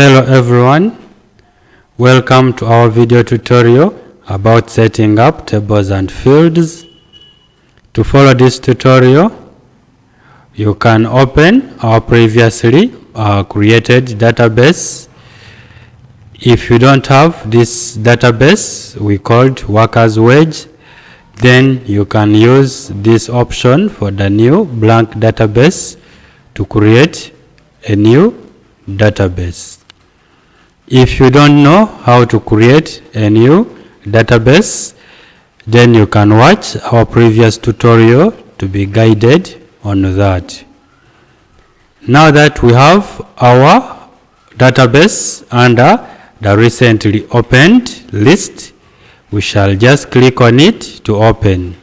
Hello everyone, welcome to our video tutorial about setting up tables and fields. To follow this tutorial, you can open our previously created database. If you don't have this database we called workers wage, then you can use this option for the new blank database to create a new database. If you don't know how to create a new database, then you can watch our previous tutorial to be guided on that. Now that we have our database under the recently opened list, we shall just click on it to open.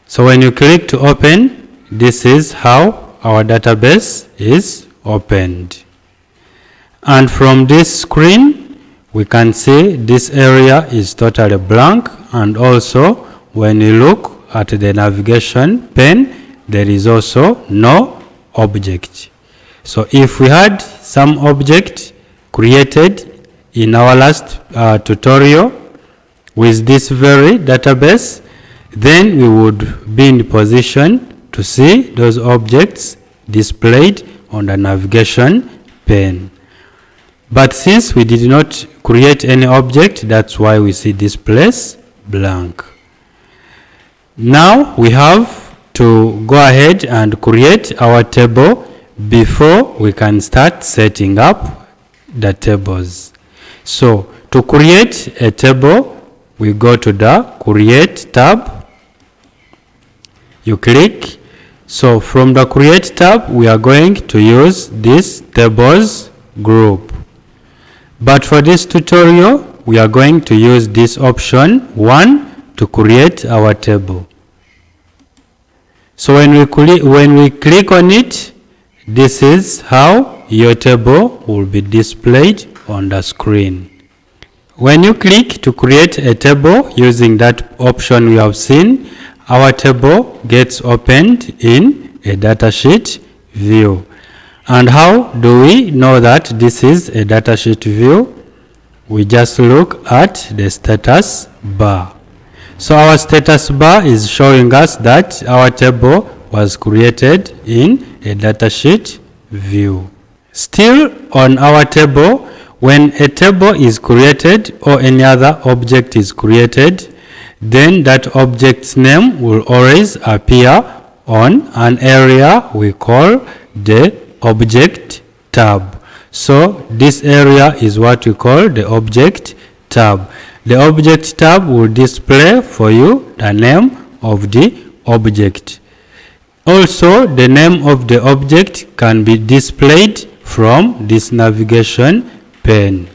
So when you click to open, this is how our database is opened. And from this screen, we can see this area is totally blank, and also when you look at the navigation pane, there is also no object. So if we had some object created in our last tutorial with this very database, then we would be in position to see those objects displayed on the navigation pane. But since we did not create any object, that's why we see this place blank. Now we have to go ahead and create our table before we can start setting up the tables. So to create a table, we go to the Create tab. You click. So from the Create tab, we are going to use this tables group. But for this tutorial, we are going to use this option 1 to create our table. So when we click on it, this is how your table will be displayed on the screen. When you click to create a table using that option we have seen, our table gets opened in a datasheet view. And how do we know that this is a datasheet view? We just look at the status bar. So our status bar is showing us that our table was created in a datasheet view. Still on our table, when a table is created or any other object is created, then that object's name will always appear on an area we call the Object tab. So this area is what we call the Object tab. The Object tab will display for you the name of the object. Also, the name of the object can be displayed from this navigation pane.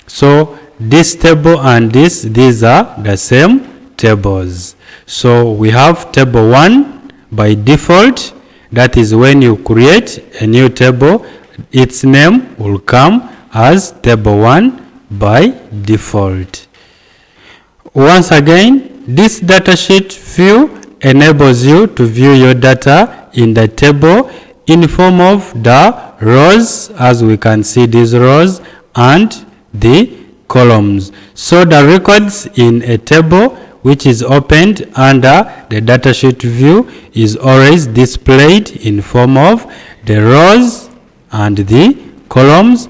So this table and these are the same tables. So we have table 1 by default. That is when you create a new table, its name will come as table 1 by default. Once again, this datasheet view enables you to view your data in the table in form of the rows, as we can see these rows, and the columns. So the records in a table which is opened under the datasheet view is always displayed in form of the rows and the columns,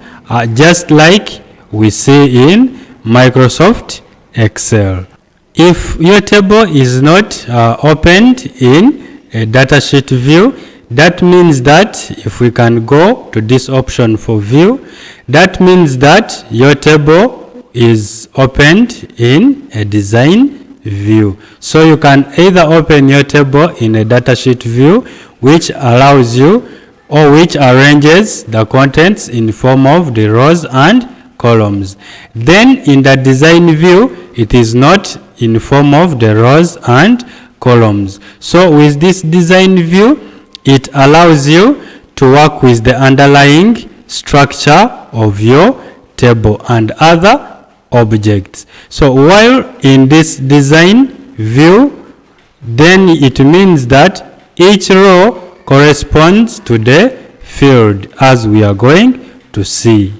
just like we see in Microsoft Excel. If your table is not opened in a datasheet view, that means that if we can go to this option for view, that means that your table is opened in a design view. So you can either open your table in a datasheet view, which allows you or which arranges the contents in form of the rows and columns. Then in the design view, it is not in form of the rows and columns. So with this design view, it allows you to work with the underlying structure of your table and other objects. So while in this design view, then it means that each row corresponds to the field, as we are going to see.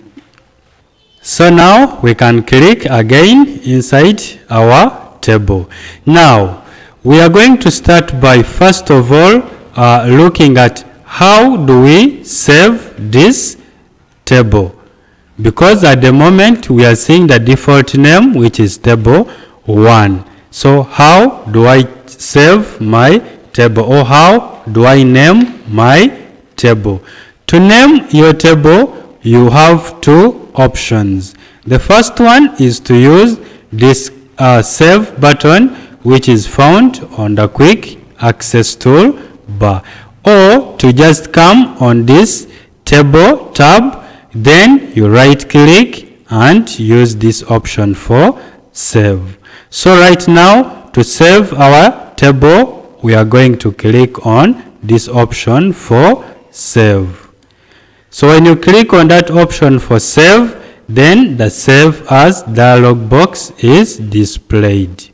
So now we can click again inside our table. Now we are going to start by first of all looking at how do we save this table, because at the moment we are seeing the default name, which is table 1. So how do I save my table, or how do I name my table? To name your table, you have two options. The first one is to use this save button, which is found on the quick access tool bar, or to just come on this table tab, then you right click and use this option for save. So right now, to save our table, we are going to click on this option for save. So when you click on that option for save, then the save as dialog box is displayed.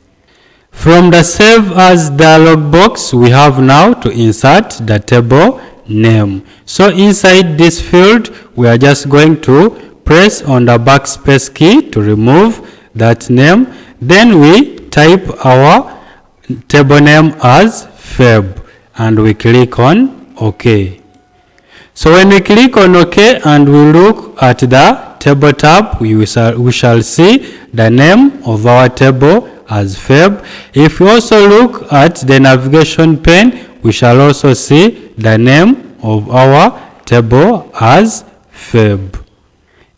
From the save as dialog box, we have now to insert the table name. So inside this field, we are just going to press on the backspace key to remove that name. Then we type our table name as Feb and we click on OK. So when we click on OK and we look at the table tab, we shall see the name of our table as Feb. If we also look at the navigation pane, we shall also see the name of our table as Feb.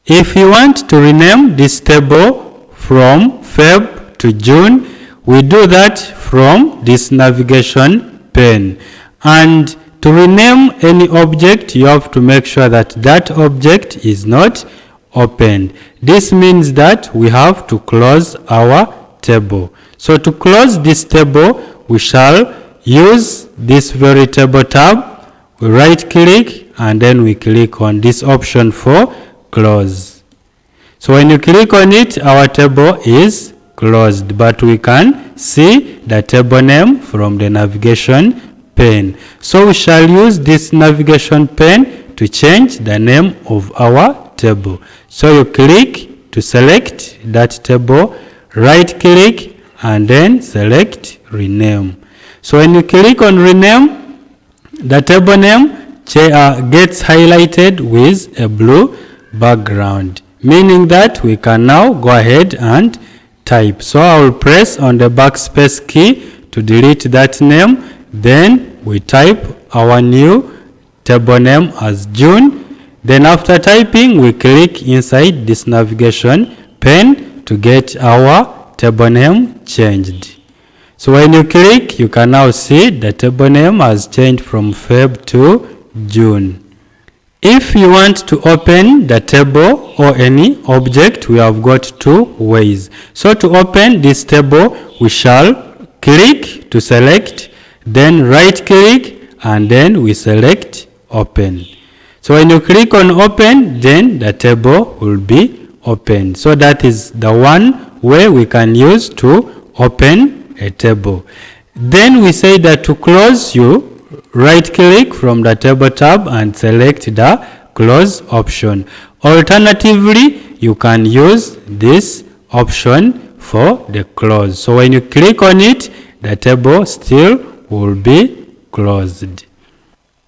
If you want to rename this table from Feb to June, we do that from this navigation pane. And to rename any object, you have to make sure that that object is not opened. This means that we have to close our table. So to close this table, we shall use this very table tab. We right click and then we click on this option for close. So when you click on it, our table is closed, but we can see the table name from the navigation pane. So we shall use this navigation pane to change the name of our table. So you click to select that table, right click and then select rename. So when you click on rename, the table name gets highlighted with a blue background, meaning that we can now go ahead and type. So I will press on the backspace key to delete that name. Then we type our new table name as June. Then after typing, we click inside this navigation pane to get our table name changed. So when you click, you can now see the table name has changed from Feb to June. If you want to open the table or any object, we have got two ways. So to open this table, we shall click to select, then right click and then we select open. So when you click on open, then the table will be open. So that is the one way we can use to open a table. Then we say that to close, you right click from the table tab and select the close option. Alternatively, you can use this option for the close. So when you click on it, the table still will be closed.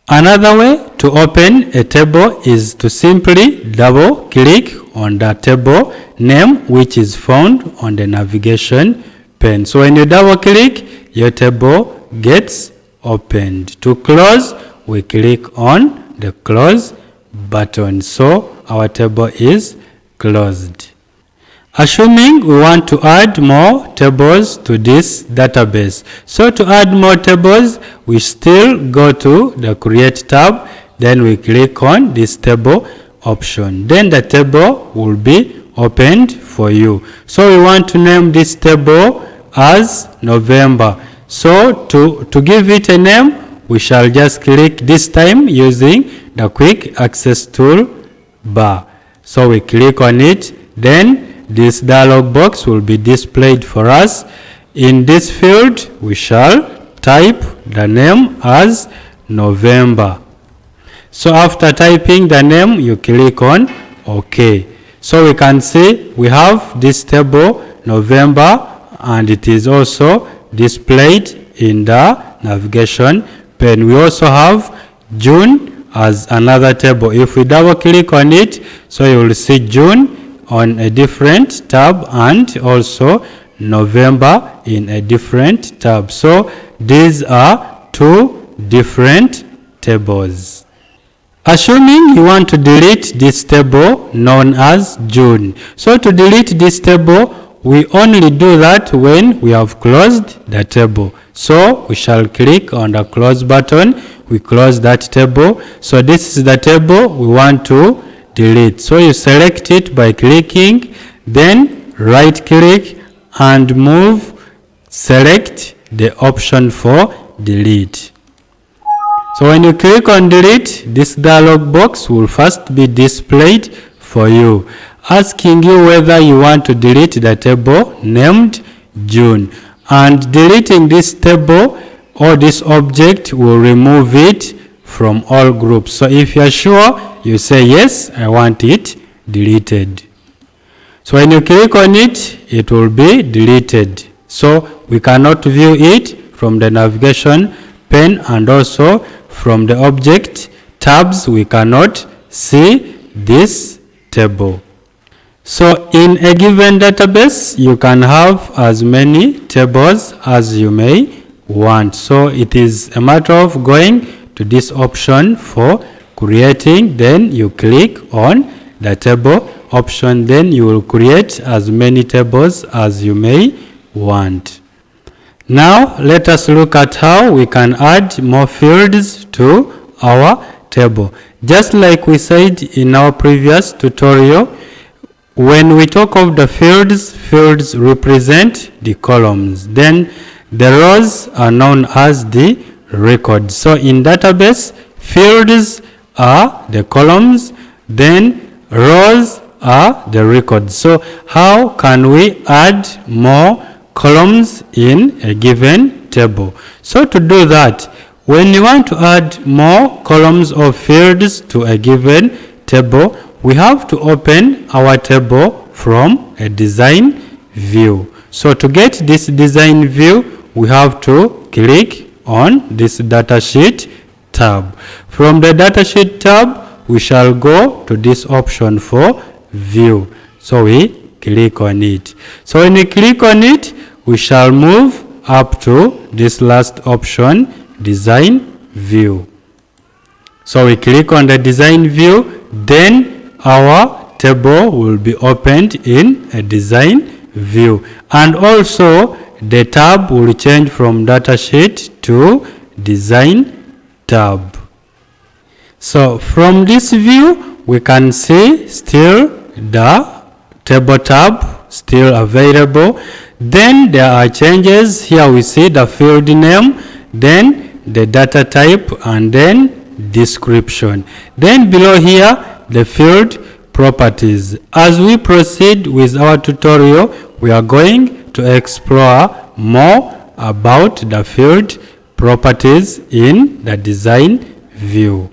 Another way to open a table is to simply double click on the table name, which is found on the navigation pane. So when you double click, your table gets opened. To close, we click on the close button. So our table is closed. Assuming we want to add more tables to this database. So to add more tables, we still go to the create tab, then we click on this table option. Then the table will be opened for you. So we want to name this table as November. So to give it a name, we shall just click this time using the quick access tool bar. So we click on it, then this dialog box will be displayed for us. In this field, we shall type the name as November. So after typing the name, you click on OK. So we can see we have this table November, and it is also displayed in the navigation pane. We also have June as another table. If we double click on it, so you will see June on a different tab and also November in a different tab. So these are two different tables. Assuming you want to delete this table known as June. So to delete this table, we only do that when we have closed the table. So we shall click on the close button. We close that table. So this is the table we want to delete. So you select it by clicking, then right click and move, select the option for delete. So when you click on delete, this dialog box will first be displayed for you, asking you whether you want to delete the table named June. And deleting this table or this object will remove it from all groups. So if you are sure, you say yes, I want it deleted. So when you click on it, it will be deleted. So we cannot view it from the navigation pane, and also from the object tabs we cannot see this table. So in a given database, you can have as many tables as you may want. So it is a matter of going to this option for creating, then you click on the table option, then you will create as many tables as you may want. Now let us look at how we can add more fields to our table. Just like we said in our previous tutorial, when we talk of the fields represent the columns. Then the rows are known as the records. So in database, fields are the columns, then rows are the records. So how can we add more columns in a given table? So to do that, when you want to add more columns or fields to a given table, we have to open our table from a design view. So to get this design view, we have to click on this datasheet tab. From the datasheet tab, we shall go to this option for view. So we click on it. So when we click on it, we shall move up to this last option, design view. So we click on the design view, then our table will be opened in a design view, and also the tab will change from datasheet to design tab. So from this view, we can see still the table tab still available. Then there are changes. Here we see the field name, then the data type, and then description. Then below here, the field properties. As we proceed with our tutorial, we are going to explore more about the field properties in the design view.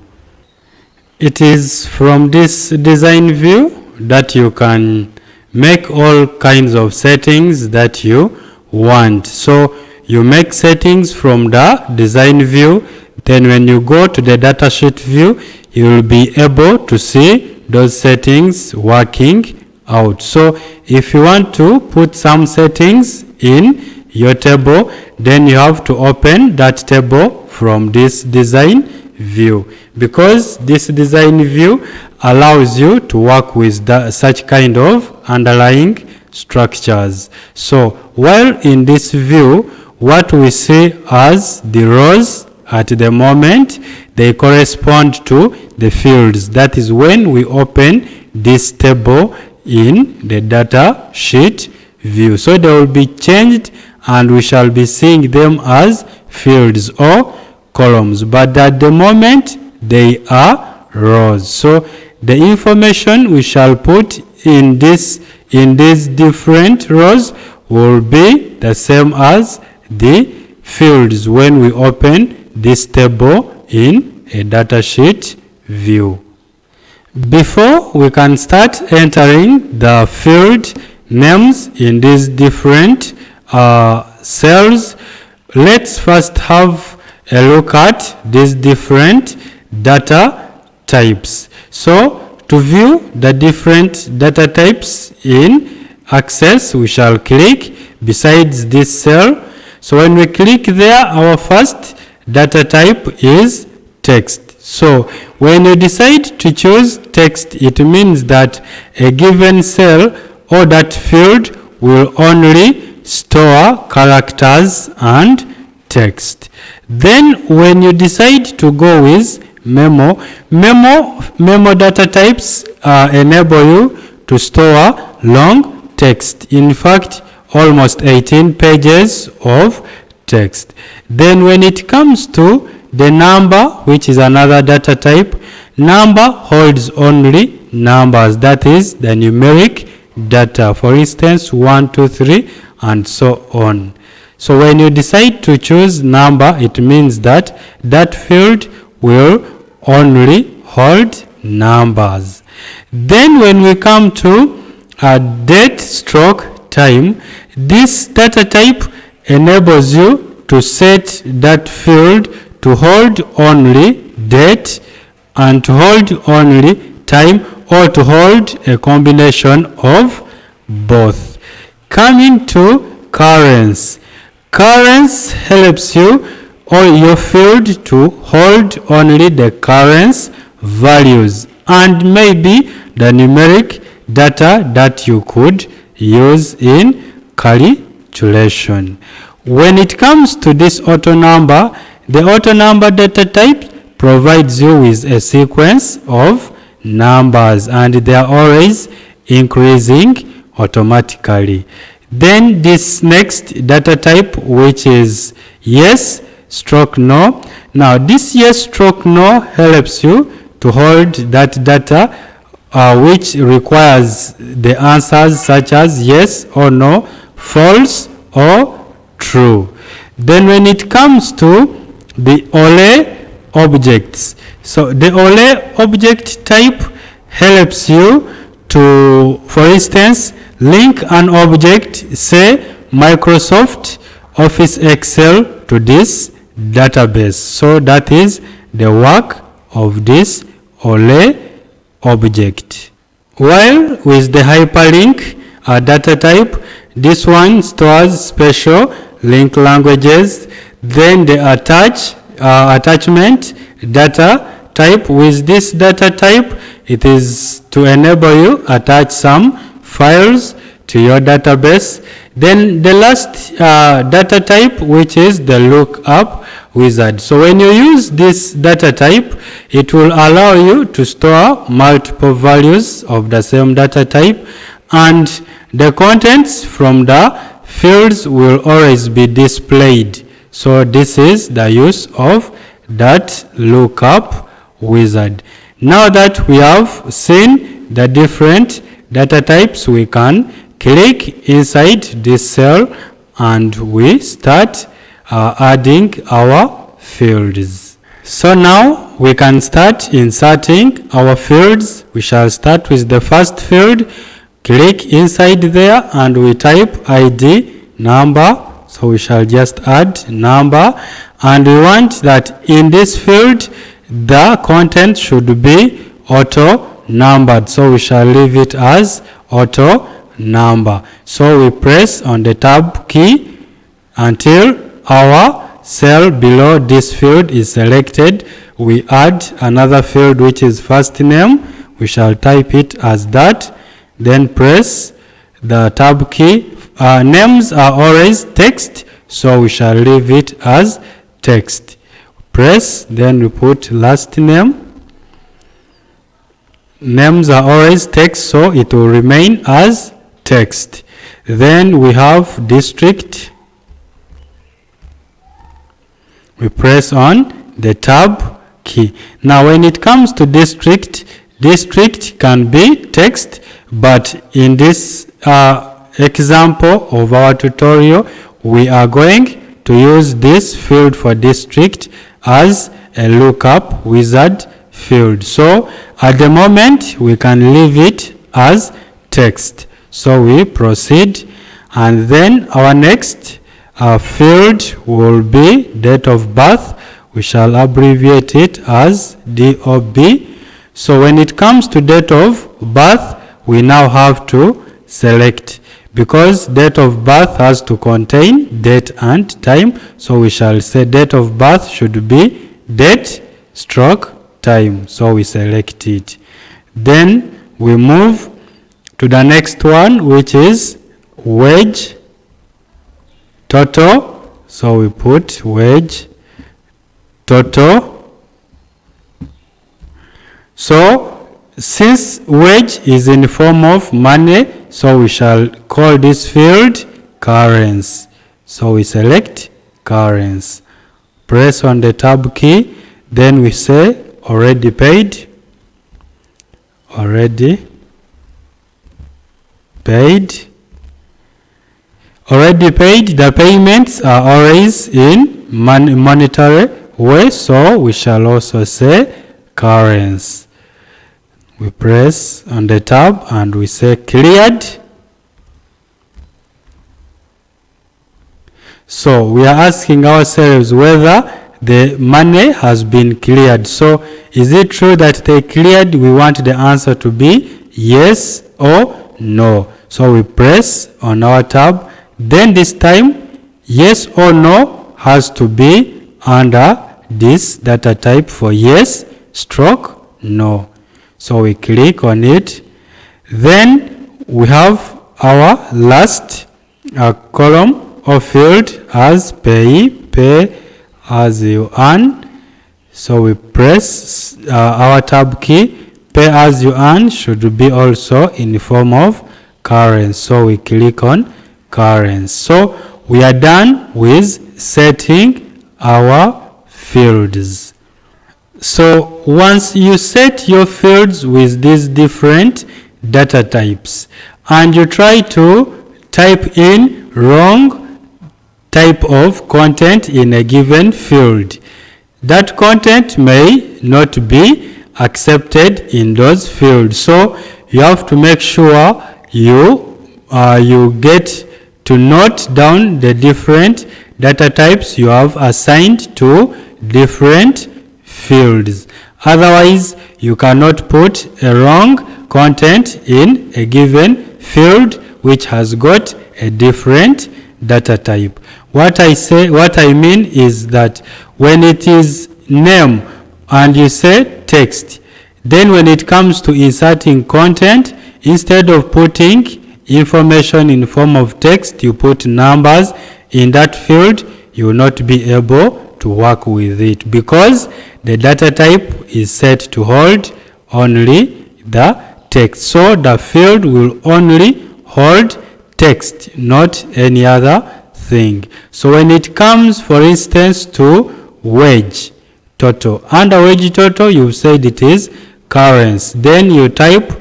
It is from this design view that you can make all kinds of settings that you want. So you make settings from the design view, then when you go to the datasheet view, you will be able to see those settings working out. So if you want to put some settings in your table, then you have to open that table from this design view, because this design view allows you to work with such kind of underlying structures. So while in this view, what we see as the rows at the moment, they correspond to the fields. That is when we open this table in the data sheet view. So they will be changed and we shall be seeing them as fields or columns, but at the moment they are rows. So the information we shall put in these different rows will be the same as the fields when we open this table in a datasheet view. Before we can start entering the field names in these different cells, let's first have a look at these different data types. So to view the different data types in Access, we shall click besides this cell. So when we click there, our first data type is text. So when you decide to choose text, it means that a given cell or that field will only store characters and text. Then when you decide to go with memo data types enable you to store long text. In fact, almost 18 pages of text. Then when it comes to the number, which is another data type, number holds only numbers, that is the numeric data. For instance, 1, 2, 3 and so on. So when you decide to choose number, it means that that field will only hold numbers. Then when we come to date stroke time, this data type enables you to set that field to hold only date and to hold only time, or to hold a combination of both. Coming to currents. Currents helps you or your field to hold only the currents values and maybe the numeric data that you could use in calculation. When it comes to this auto number, the auto number data type provides you with a sequence of numbers and they are always increasing automatically. Then this next data type, which is yes stroke no. Now this yes stroke no helps you to hold that data which requires the answers such as yes or no, false or true. Then when it comes to the OLE objects, so the OLE object type helps you to, for instance, link an object, say Microsoft Office Excel, to this database. So that is the work of this OLE object. While with the hyperlink data type, this one stores special link languages. Then the attachment data type, with this data type, it is to enable you attach some files to your database. Then the last data type, which is the lookup wizard. So when you use this data type, it will allow you to store multiple values of the same data type, and the contents from the fields will always be displayed. So this is the use of that lookup wizard. Now that we have seen the different data types, we can click inside this cell and we start adding our fields. So now we can start inserting our fields. We shall start with the first field. Click inside there and we type ID number. So we shall just add number, and we want that in this field the content should be auto numbered. So we shall leave it as auto number. So we press on the tab key until our cell below this field is selected. We add another field which is first name. We shall type it as that. Then press the tab key. Names are always text, so we shall leave it as text. Press, then we put last name. Names are always text, so it will remain as text. Then we have district. We press on the tab key. Now when it comes to district, district can be text, but in this example of our tutorial, we are going to use this field for district as a lookup wizard field. So at the moment we can leave it as text. So we proceed, and then our next field will be date of birth. We shall abbreviate it as DOB. So when it comes to date of birth, we now have to select, because date of birth has to contain date and time. So we shall say date of birth should be date stroke time. So we select it. Then we move to the next one, which is wage total. So we put wage total. So since wage is in the form of money, so we shall call this field currency. So we select currency. Press on the tab key. Then we say already paid. Already paid. Already paid. The payments are always in monetary way. So we shall also say currency. We press on the tab and we say cleared. So we are asking ourselves whether the money has been cleared. So is it true that they cleared? We want the answer to be yes or no. So we press on our tab. Then this time yes or no has to be under this data type for yes stroke no. So we click on it. Then we have our last column or field as pay as you earn. So we press our tab key. Pay as you earn should be also in the form of currency. So we click on currency. So we are done with setting our fields. So once you set your fields with these different data types and you try to type in wrong type of content in a given field, that content may not be accepted in those fields. So you have to make sure you get to note down the different data types you have assigned to different fields. Otherwise, you cannot put a wrong content in a given field which has got a different data type. What I mean is that when it is name and you say text, then when it comes to inserting content, instead of putting information in form of text, you put numbers in that field, you will not be able to work with it because the data type is set to hold only the text. So the field will only hold text, not any other thing. So when it comes, for instance, to wage total, under wage total you said it is currency. Then you type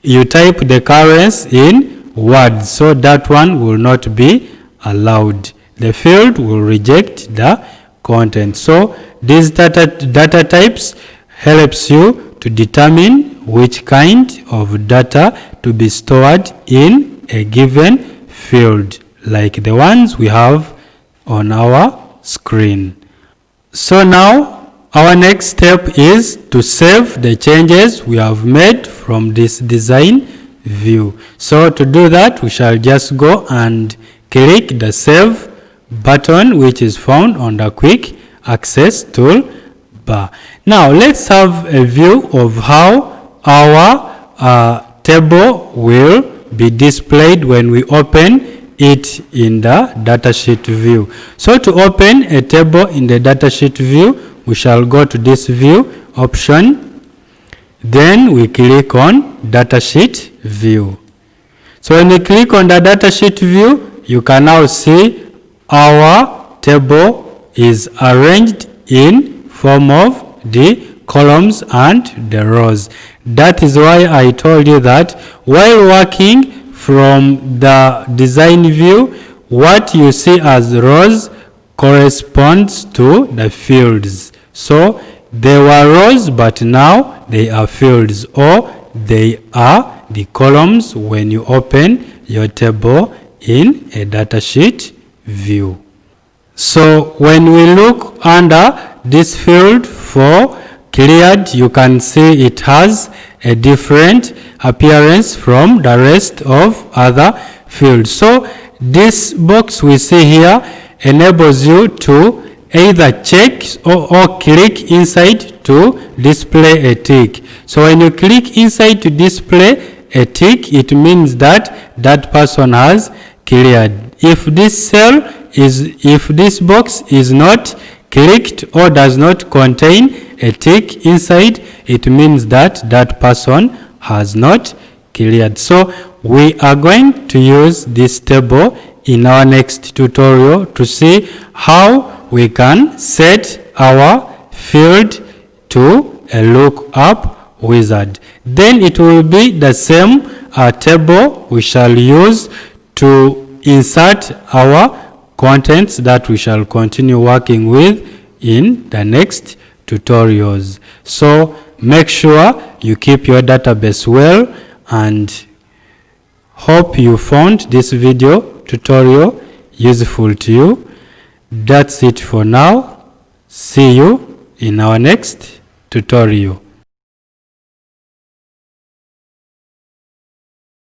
the currency in words, so that one will not be allowed. The field will reject the content. So these data types helps you to determine which kind of data to be stored in a given field, like the ones we have on our screen. So now our next step is to save the changes we have made from this design view. So to do that, we shall just go and click the save button which is found on the quick access toolbar. Now let's have a view of how our table will be displayed when we open it in the datasheet view. So to open a table in the datasheet view, we shall go to this view option, then we click on datasheet view. So when we click on the datasheet view, you can now see our table is arranged in form of the columns and the rows. That is why I told you that while working from the design view, what you see as rows corresponds to the fields. So they were rows, but now they are fields, or they are the columns when you open your table in a datasheet view. So when we look under this field for cleared, you can see it has a different appearance from the rest of other fields. So this box we see here enables you to either check or click inside to display a tick. So when you click inside to display a tick, it means that that person has cleared. If this box is not clicked or does not contain a tick inside, it means that that person has not cleared. So we are going to use this table in our next tutorial to see how we can set our field to a lookup wizard. Then it will be the same table we shall use to insert our contents that we shall continue working with in the next tutorials. So make sure you keep your database well, and hope you found this video tutorial useful to you. That's it for now. See you in our next tutorial.